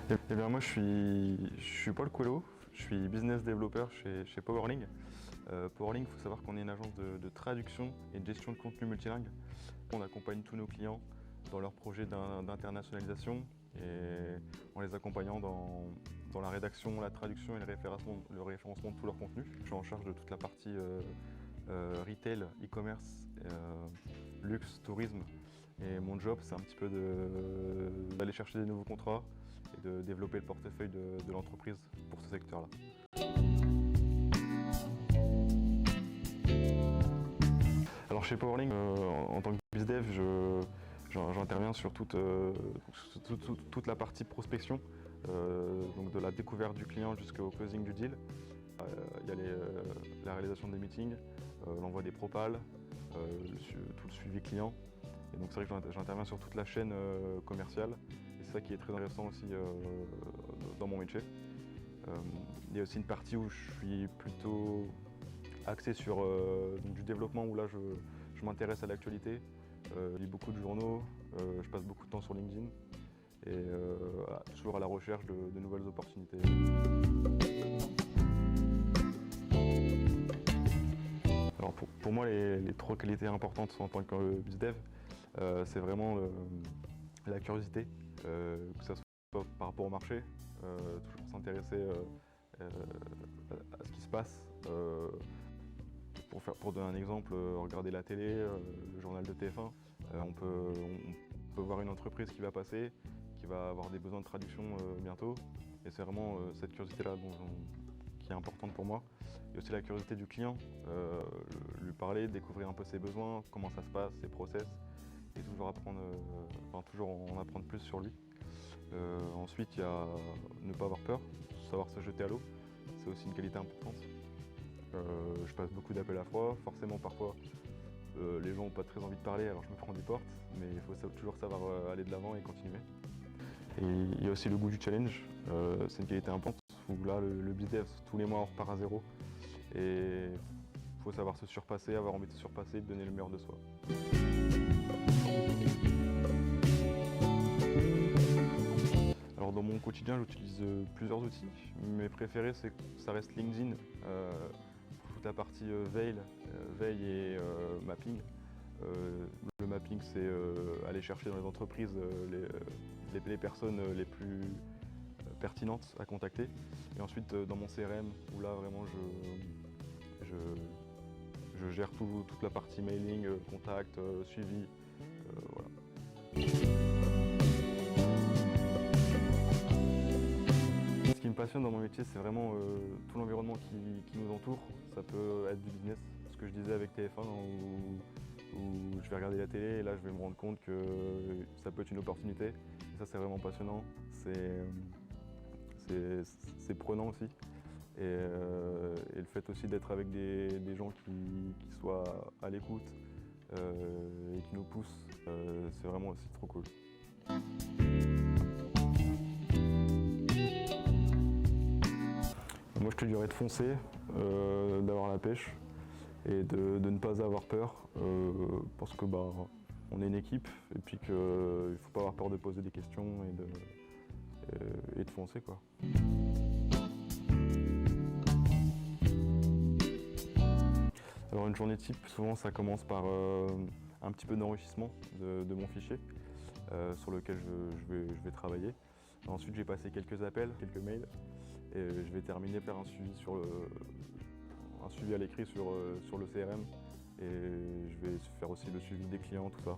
Eh bien moi je suis Paul Coelho, je suis business développeur chez Powerling. Powerling, il faut savoir qu'on est une agence de traduction et de gestion de contenu multilingue. On accompagne tous nos clients dans leurs projets d'internationalisation et en les accompagnant dans la rédaction, la traduction et le référencement de tout leur contenu. Je suis en charge de toute la partie retail, e-commerce, luxe, tourisme. Et mon job, c'est un petit peu d'aller chercher des nouveaux contrats et de développer le portefeuille de l'entreprise pour ce secteur-là. Alors chez Powerling, en tant que BizDev, j'interviens sur toute la partie prospection, donc de la découverte du client jusqu'au closing du deal. Il y a la réalisation des meetings, l'envoi des propals, tout le suivi client. Et donc c'est vrai que j'interviens sur toute la chaîne commerciale et c'est ça qui est très intéressant aussi dans mon métier. Il y a aussi une partie où je suis plutôt axé sur du développement où là je m'intéresse à l'actualité, je lis beaucoup de journaux, je passe beaucoup de temps sur LinkedIn et toujours à la recherche de nouvelles opportunités. Alors pour moi les trois qualités importantes en tant que BizDev, c'est vraiment la curiosité, que ce soit par rapport au marché, toujours s'intéresser à ce qui se passe. Pour donner un exemple, regarder la télé, le journal de TF1, on peut voir une entreprise qui va passer, qui va avoir des besoins de traduction bientôt. Et c'est vraiment cette curiosité-là qui est importante pour moi. Et aussi la curiosité du client, lui parler, découvrir un peu ses besoins, comment ça se passe, ses process, et toujours en apprendre plus sur lui. Ensuite, il y a ne pas avoir peur, savoir se jeter à l'eau, c'est aussi une qualité importante. Je passe beaucoup d'appels à froid, forcément parfois les gens n'ont pas très envie de parler alors je me prends des portes, mais il faut toujours savoir aller de l'avant et continuer. Et il y a aussi le goût du challenge, c'est une qualité importante où là le BizDev tous les mois on repart à zéro et il faut savoir se surpasser, avoir envie de se surpasser et de donner le meilleur de soi. Alors dans mon quotidien j'utilise plusieurs outils, mes préférés ça reste LinkedIn. Pour toute la partie veille et mapping. Le mapping, c'est aller chercher dans les entreprises les personnes les plus pertinentes à contacter. Et ensuite, dans mon CRM, où là, vraiment, je gère toute la partie mailing, contact, suivi. Voilà. Ce qui me passionne dans mon métier, c'est vraiment tout l'environnement qui nous entoure. Ça peut être du business, ce que je disais avec TF1, où je vais regarder la télé et là je vais me rendre compte que ça peut être une opportunité. Et ça c'est vraiment passionnant, c'est prenant aussi. Et le fait aussi d'être avec des gens qui soient à l'écoute et qui nous poussent, c'est vraiment aussi trop cool. Moi je te dirais de foncer, d'avoir la pêche et de ne pas avoir peur parce que on est une équipe et puis qu'il ne faut pas avoir peur de poser des questions et de foncer quoi. Alors une journée type, souvent ça commence par un petit peu d'enrichissement de mon fichier sur lequel je vais travailler. Ensuite j'ai passé quelques appels, quelques mails et je vais terminer par un suivi à l'écrit sur le CRM et je vais faire aussi le suivi des clients, tout ça.